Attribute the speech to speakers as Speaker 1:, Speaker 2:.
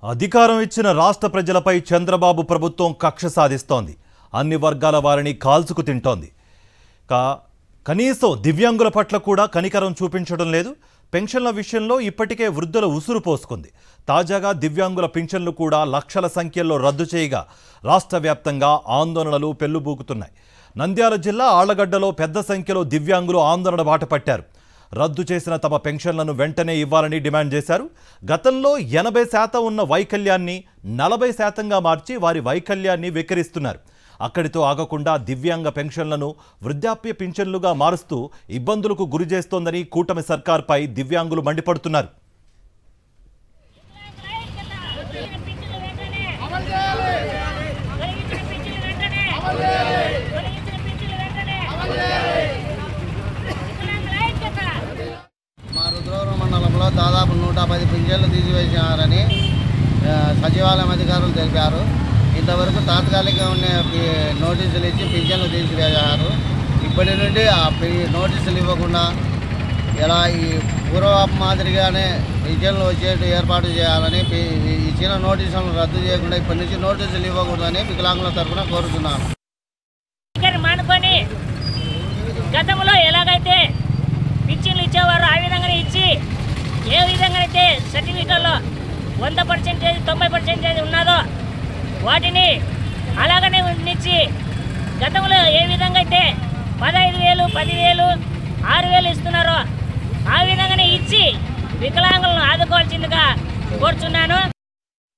Speaker 1: అధికారం ఇచ్చిన రాష్ట్ర ప్రజలపై చంద్రబాబు ప్రభుత్వం కక్ష సాధిస్తోంది. అన్ని వర్గాల వారిని కాల్చుకు తింటోంది. కనీసం దివ్యాంగుల పట్ల కూడా కనికరం చూపించడం లేదు. పెన్షన్ల విషయంలో ఇప్పటికే వృద్ధుల ఉసురు పోసుకుంది. తాజాగా దివ్యాంగుల పెన్షన్లు కూడా లక్షల సంఖ్యలో రద్దు చేయగా రాష్ట్ర వ్యాప్తంగా ఆందోళనలు పెల్లుబూకుతున్నాయి. నంద్యాల జిల్లా ఆళ్లగడ్డలో పెద్ద సంఖ్యలో దివ్యాంగులు ఆందోళన బాట పట్టారు. రద్దు చేసిన తమ పెన్షన్లను వెంటనే ఇవ్వాలని డిమాండ్ చేశారు. గతంలో 80% ఉన్న వైకల్యాన్ని 40%గా మార్చి వారి వైకల్యాన్ని వెక్కిరిస్తున్నారు. అక్కడితో ఆగకుండా దివ్యాంగ పెన్షన్లను వృద్ధాప్య పింఛన్లుగా మారుస్తూ ఇబ్బందులకు గురి చేస్తోందని కూటమి సర్కార్పై దివ్యాంగులు మండిపడుతున్నారు.
Speaker 2: మా రుద్రవరం మండలంలో దాదాపు 110 పింఛన్లు తీసివేసినారని సచివాలయం అధికారులు తెలిపారు. ఇంతవరకు తాత్కాలికంగా ఉన్న నోటీసులు ఇచ్చి పింఛన్లు తీసివేశారు. ఇప్పటి నుండి ఆ నోటీసులు ఇవ్వకుండా ఇలా ఈ పూర్వ మాదిరిగానే పింఛన్లు వచ్చేట్టు ఏర్పాటు చేయాలని, ఇచ్చిన నోటీసులను రద్దు చేయకుండా ఇప్పటి నుంచి నోటీసులు ఇవ్వకూడదని వికలాంగుల తరఫున కోరుతున్నాను.
Speaker 3: మానుకొని గతంలో ఎలాగైతే పింఛన్లు ఇచ్చేవారు ఆ విధంగానే ఇచ్చి, ఏ విధంగా అయితే సర్టిఫికెట్లో 100%, 90% ఉన్నదో వాటిని అలాగనే ఉంచి, గతంలో ఏ విధంగా అయితే 15,000, 10,000, 6,000 ఇస్తున్నారో ఆ విధంగానే ఇచ్చి వికలాంగులను ఆదుకోవాల్సిందిగా కోరుచున్నాను.